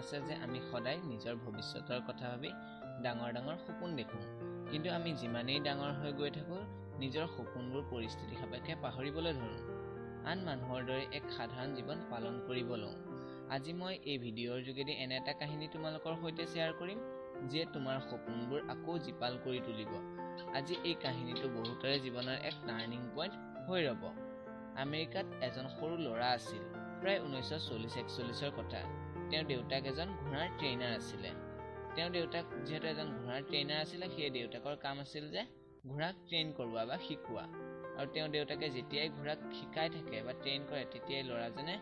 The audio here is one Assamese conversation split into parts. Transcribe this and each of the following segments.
আছে যে আমি সদায় নিজৰ ভৱিষ্যতৰ কথা ভাবি ডাঙৰ ডাঙৰ সপোন দেখো, কিন্তু আমি যিমানেই ডাঙৰ হৈ গৈ থাকো নিজৰ সপোনবোৰ পৰিস্থিতি সাপেক্ষে পাহৰিবলৈ ধৰো, আন মানুহৰ দৰে এক সাধাৰণ জীৱন পালন কৰিব লওঁ। আজি মই এই ভিডিঅ'ৰ যোগেদি এনে এটা কাহিনী তোমালোকৰ সৈতে শ্বেয়াৰ কৰিম যিয়ে তোমাৰ সপোনবোৰ আকৌ জীপাল কৰি তুলিব। আজি এই কাহিনীটো বহুতৰে জীৱনৰ এক টাৰ্ণিং পইণ্ট হৈ ৰ'ব। আমেৰিকাত এজন সৰু ল'ৰা আছিল, প্ৰায় 1940-41ৰ কথা। তেওঁৰ দেউতাক এজন ঘোঁৰাৰ ট্ৰেইনাৰ আছিলে। তেওঁৰ দেউতাক যিহেতু এজন ঘোঁৰাৰ ট্ৰেইনাৰ আছিলে, সেই দেউতাকৰ কাম আছিল যে ঘোঁৰাক ট্ৰেইন কৰোৱা বা শিকোৱা। আৰু তেওঁৰ দেউতাকে যেতিয়াই ঘোঁৰাক শিকাই থাকে বা ট্ৰেইন কৰে, তেতিয়াই ল'ৰাজনে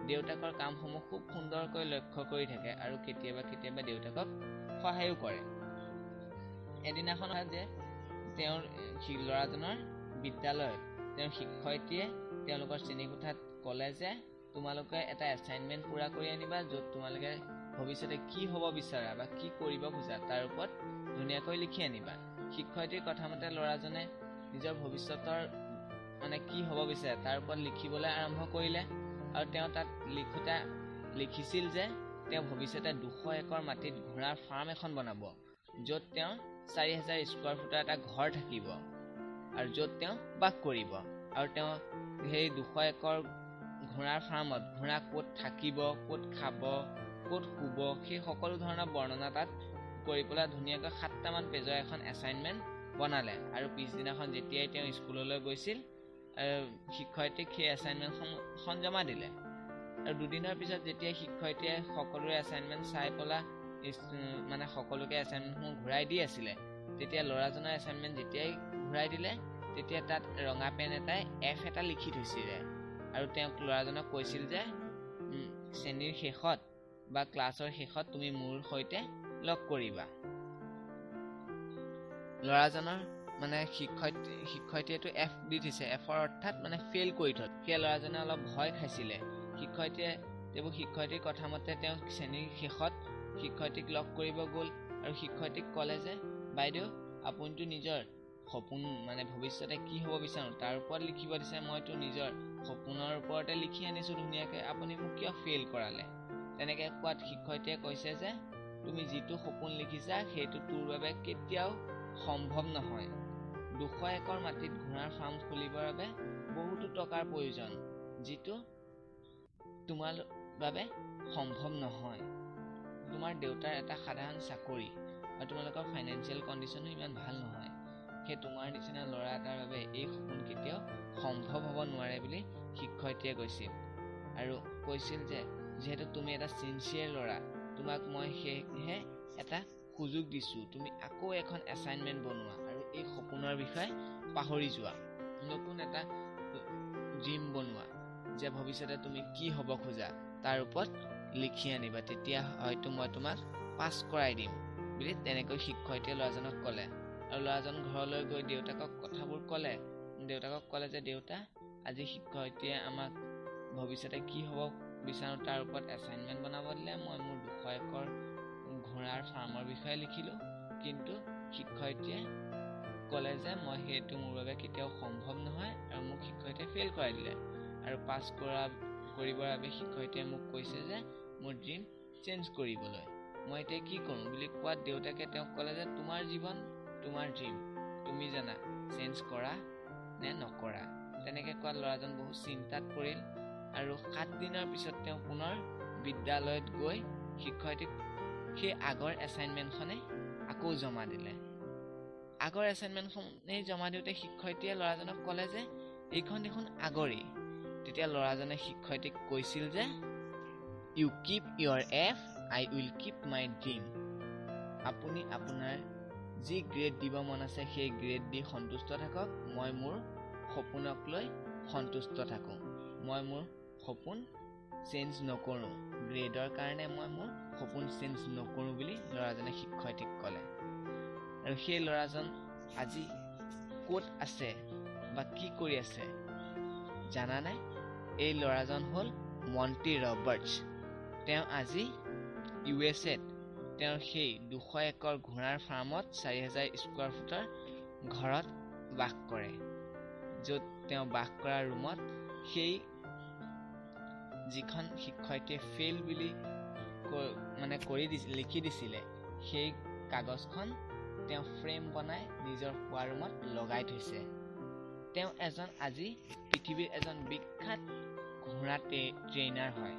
দেউতাকৰ কামসমূহ খুব সুন্দৰকৈ লক্ষ্য কৰি থাকে আৰু কেতিয়াবা কেতিয়াবা দেউতাকক সহায়ো কৰে। এদিনাখন যে তেওঁৰ ল'ৰাজনৰ বিদ্যালয়ত তেওঁৰ শিক্ষয়িত্ৰীয়ে তেওঁলোকৰ শ্ৰেণীকোঠাত ক'লে যে তোমালোকে এটা এছাইনমেণ্ট পূৰা কৰি আনিবা, য'ত তোমালোকে ভৱিষ্যতে কি হ'ব বিচাৰা বা কি কৰিব খোজা তাৰ ওপৰত ধুনীয়াকৈ লিখি আনিবা। শিক্ষয়িত্ৰীৰ কথা মতে ল'ৰাজনে নিজৰ ভৱিষ্যতৰ কি হ'ব বিচাৰে তাৰ ওপৰত লিখিবলৈ আৰম্ভ কৰিলে। আৰু তেওঁ তাত লিখিছিল যে তেওঁ ভৱিষ্যতে 200 একৰ মাটিত ঘোঁৰাৰ ফাৰ্ম এখন বনাব, য'ত তেওঁ 4000 স্কোৱাৰ ফুটৰ এটা ঘৰ থাকিব আৰু য'ত তেওঁ বাস কৰিব। আৰু তেওঁ সেই 200 একৰ ঘোঁৰাৰ ফাৰ্মত ঘোঁৰা ক'ত থাকিব, ক'ত খাব, ক'ত শুব, সেই সকলো ধৰণৰ বৰ্ণনা তাত কৰি পেলাই ধুনীয়াকৈ 7টামান পেজৰ এখন এছাইনমেণ্ট বনালে। আৰু পিছদিনাখন যেতিয়াই তেওঁ স্কুললৈ গৈছিল, শিক্ষয়িত্ৰীক সেই এছাইনমেণ্টখন জমা দিলে। আৰু দুদিনৰ পিছত যেতিয়া শিক্ষয়িত্ৰীয়ে সকলোৰে এছাইনমেণ্ট চাই পেলাই সকলোকে এছাইনমেণ্টসমূহ ঘূৰাই দি আছিলে, তেতিয়া ল'ৰাজনৰ এছাইনমেণ্ট যেতিয়াই ঘূৰাই দিলে, তেতিয়া তাত ৰঙা পেন এটাই F এটা লিখি থৈছিলে। আৰু তেওঁক ল'ৰাজনক কৈছিল যে শ্ৰেণীৰ শেষত বা ক্লাছৰ শেষত তুমি মোৰ সৈতে লগ কৰিবা। ল'ৰাজনৰ শিক্ষয়িত্ৰীয়েটো F দি দিছে, Fৰ অৰ্থাৎ ফেইল কৰি থল। সেই ল'ৰাজনে অলপ ভয় খাইছিলে। শিক্ষয়িত্ৰীৰ কথা মতে তেওঁ শ্ৰেণীৰ শেষত শিক্ষয়িত্ৰীক লগ কৰিব গ'ল আৰু শিক্ষয়িত্ৰীক ক'লে যে বাইদেউ আপুনিতো নিজৰ সপোন ভৱিষ্যতে কি হ'ব বিচাৰো তাৰ ওপৰত লিখিব দিছে, মইতো নিজৰ সপোনৰ ওপৰতে লিখি আনিছো ধুনীয়াকৈ, আপুনি মোক কিয় ফেইল কৰালে? তেনেকৈ কোৱাত শিক্ষয়িত্ৰীয়ে কৈছে যে তুমি যিটো সপোন লিখিছা সেইটো তোৰ বাবে কেতিয়াও সম্ভৱ নহয়। 200 একৰ মাটিত ঘোঁৰাৰ ফাৰ্ম খুলিবৰ বাবে বহুতো টকাৰ প্ৰয়োজন, যিটো তোমাৰ বাবে সম্ভৱ নহয়। তোমাৰ দেউতাৰ এটা সাধাৰণ চাকৰি আৰু তোমালোকৰ ফাইনেন্সিয়েল কণ্ডিশ্যনো ইমান ভাল নহয়। সেই তোমাৰ নিচিনা ল'ৰা এটাৰ বাবে এই সপোন কেতিয়াও সম্ভৱ হ'ব নোৱাৰে বুলি শিক্ষয়িত্ৰীয়ে কৈছিল। আৰু কৈছিল যে যিহেতু তুমি এটা ছিনচিয়াৰ ল'ৰা, তোমাক মই সেয়েহে এটা সুযোগ দিছো, তুমি আকৌ এখন এছাইনমেণ্ট বনোৱা আৰু এই সপোনৰ বিষয়ে পাহৰি যোৱা। নতুন এটা ড্ৰিম বনোৱা যে ভৱিষ্যতে তুমি কি হ'ব খোজা তাৰ ওপৰত লিখি আনিবা, তেতিয়া হয়তো মই তোমাক পাছ কৰাই দিম বুলি তেনেকৈ শিক্ষয়িত্ৰীয়ে ল'ৰাজনক ক'লে। আৰু ল'ৰাজন ঘৰলৈ গৈ দেউতাকক কথাবোৰ ক'লে। দেউতাকক ক'লে যে দেউতা, আজি শিক্ষয়িত্ৰীয়ে আমাক ভৱিষ্যতে কি হ'ব বিচাৰো তাৰ ওপৰত এছাইনমেণ্ট বনাব দিলে, মই মোৰ 200 একৰ ঘোঁৰাৰ ফাৰ্মৰ বিষয়ে লিখিলো, কিন্তু শিক্ষয়িত্ৰীয়ে ক'লে যে সেইটো মোৰ বাবে কেতিয়াও সম্ভৱ নহয় আৰু মোক শিক্ষয়িত্ৰীয়ে ফেইল কৰাই দিলে। আৰু পাছ কৰিবৰ বাবে শিক্ষয়িত্ৰীয়ে মোক কৈছে যে মোৰ ড্ৰিম চেঞ্জ কৰিবলৈ। মই এতিয়া কি কৰোঁ বুলি কোৱাত দেউতাকে তেওঁক ক'লে যে তোমাৰ জীৱন তোমাৰ ড্ৰিম, তুমি জানা চেঞ্জ কৰা নে নকৰা। তেনেকৈ কোৱাত ল'ৰাজন বহুত চিন্তাত পৰিল আৰু 7 দিনৰ পিছত তেওঁ পুনৰ বিদ্যালয়ত গৈ শিক্ষয়িত্ৰীক সেই আগৰ এছাইনমেণ্টখনে আকৌ জমা দিলে। আগৰ এছাইনমেণ্টখনেই জমা দিওঁতে শিক্ষয়িত্ৰীয়ে ল'ৰাজনক ক'লে যে এইখন দেখোন আগৰেই। তেতিয়া ল'ৰাজনে শিক্ষয়িত্ৰীক কৈছিল যে you keep your F, I will keep my dream. আপুনি আপোনাৰ যি গ্ৰেড দিব মন আছে সেই গ্ৰেড দি সন্তুষ্ট থাকক, মই মোৰ সপোনক লৈ সন্তুষ্ট থাকোঁ। মই মোৰ সপোন চেঞ্জ নকৰোঁ, গ্ৰেডৰ কাৰণে মই মোৰ সপোন চেঞ্জ নকৰোঁ বুলি ল'ৰাজনে শিক্ষয়িত্ৰীক ক'লে। আৰু সেই ল'ৰাজন আজি ক'ত আছে বা কি কৰি আছে জানানে? এই ল'ৰাজন হ'ল মণ্টি ৰবাৰ্টছ। তেওঁ আজি USAত তেওঁৰ সেই 200 একৰ ঘোঁৰাৰ ফাৰ্মত 4000 স্কোৱাৰ ফুটৰ ঘৰত বাস কৰে, য'ত তেওঁ বাস কৰা ৰুমত সেই যিখন শিক্ষয়িত্ৰীয়ে ফেইল বুলি লিখি দিছিলে সেই কাগজখন তেওঁ ফ্ৰেম বনাই নিজৰ শোৱা ৰুমত লগাই থৈছে। তেওঁ আজি পৃথিৱীৰ এজন বিখ্যাত ঘোঁৰা ট্ৰেইনাৰ হয়।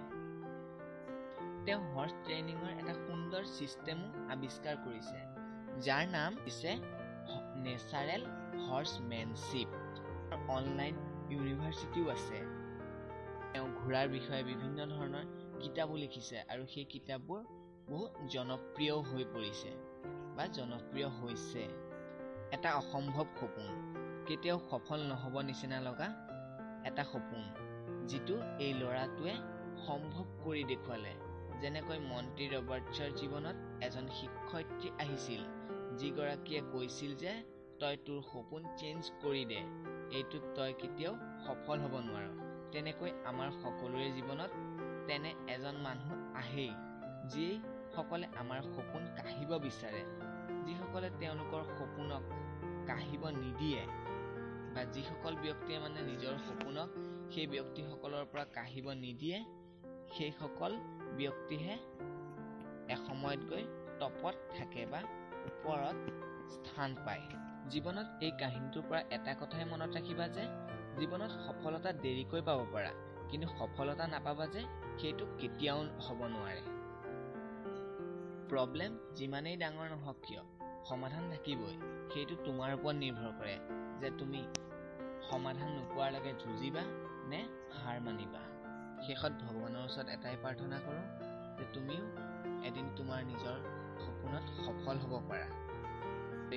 তেওঁ হৰ্চ ট্ৰেইনিঙৰ এটা সুন্দৰ চিষ্টেমো আৱিষ্কাৰ কৰিছে, যাৰ নাম দিছে নেচাৰেল হৰ্চমেনশ্বিপ। অনলাইন ইউনিভাৰ্চিটিও আছে। তেওঁ ঘোঁৰাৰ বিষয়ে বিভিন্ন ধৰণৰ কিতাপো লিখিছে আৰু সেই কিতাপবোৰ বহু জনপ্ৰিয় হৈ পৰিছে বা জনপ্ৰিয় হৈছে। এটা অসম্ভৱ সপোন, কেতিয়াও সফল নহ'ব নিচিনা লগা এটা সপোন, যিটো এই ল'ৰাটোৱে সম্ভৱ কৰি দেখুৱালে। যেনেকৈ মন্ত্ৰী ৰবাৰ্টছৰ জীৱনত এজন শিক্ষয়িত্ৰী আহিছিল, যিগৰাকীয়ে কৈছিল যে তই তোৰ সপোন চেঞ্জ কৰি দে, এইটোত তই কেতিয়াও সফল হ'ব নোৱাৰ। তেনেকৈ আমাৰ সকলোৰে জীৱনত তেনে এজন মানুহ আহেই, যিসকলে আমাৰ সপোন কাঢ়িব বিচাৰে। যিসকলে তেওঁলোকৰ সপোনক কাঢ়িব নিদিয়ে বা যিসকল ব্যক্তিয়ে নিজৰ সপোনক সেই ব্যক্তিসকলৰ পৰা কাঢ়িব নিদিয়ে, সেইসকল ব্যক্তিহে এসময়ত গৈ টপত থাকে বা ওপৰত স্থান পায়। জীৱনত এই কাহিনীটোৰ পৰা এটা কথাই মনত ৰাখিবা যে জীৱনত সফলতা দেৰিকৈ পাব পাৰা, কিন্তু সফলতা নাপাবা যে সেইটো কেতিয়াও হ'ব নোৱাৰে। প্ৰব্লেম যিমানেই ডাঙৰ নহওক কিয় সমাধান থাকিবই। সেইটো তোমাৰ ওপৰত নিৰ্ভৰ কৰে যে তুমি সমাধান নোপোৱালৈকে যুঁজিবা নে হাৰ মানিবা। শেষত ভগৱানৰ ওচৰত এটাই প্ৰাৰ্থনা কৰোঁ যে তুমিও এদিন তোমাৰ নিজৰ সপোনত সফল হ'ব পাৰা,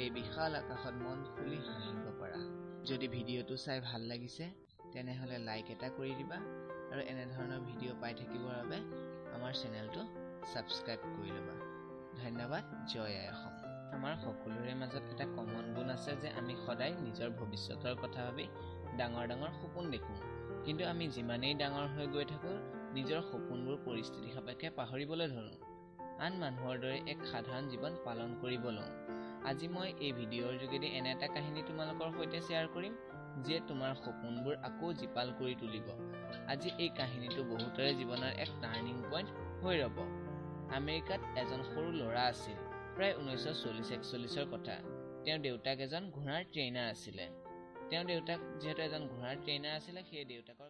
এই বিশাল আকাশত মন খুলি হাঁহিব পাৰা। যদি ভিডিঅ'টো চাই ভাল লাগিছে তেনেহ'লে লাইক এটা কৰি দিবা আৰু এনেধৰণৰ ভিডিঅ' পাই থাকিবৰ বাবে আমাৰ চেনেলটো ছাবস্ক্ৰাইব কৰি ল'বা। ধন্যবাদ। জয় আই অসম। আমাৰ সকলোৰে মাজত এটা কমন গুণ আছে যে আমি সদায় নিজৰ ভৱিষ্যতৰ কথা ভাবি ডাঙৰ ডাঙৰ সপোন দেখোঁ, কিন্তু আমি যিমানেই ডাঙৰ হৈ গৈ থাকোঁ নিজৰ সপোনবোৰ পৰিস্থিতি সাপেক্ষে পাহৰিবলৈ ধৰোঁ। আন মানুহৰ দৰে এক সাধাৰণ জীৱন পালন কৰিব লওঁ। আজি মই এই ভিডিঅ'ৰ যোগেদি এনে এটা কাহিনী তোমালোকৰ সৈতে শ্বেয়াৰ কৰিম, যিয়ে তোমাৰ সপোনবোৰ আকৌ জীপাল কৰি তুলিব। আজি এই কাহিনীটো বহুতৰে জীৱনৰ এক টাৰ্ণিং পইণ্ট হৈ ৰ'ব। আমেৰিকাত এজন সৰু ল'ৰা আছিল, প্ৰায় 1940-41 কথা। তেওঁৰ দেউতাক এজন ঘোঁৰাৰ ট্ৰেইনাৰ আছিলে। তেওঁৰ দেউতাক যিহেতু এজন ঘোঁৰাৰ ট্ৰেইনাৰ আছিলে, সেই দেউতাকৰ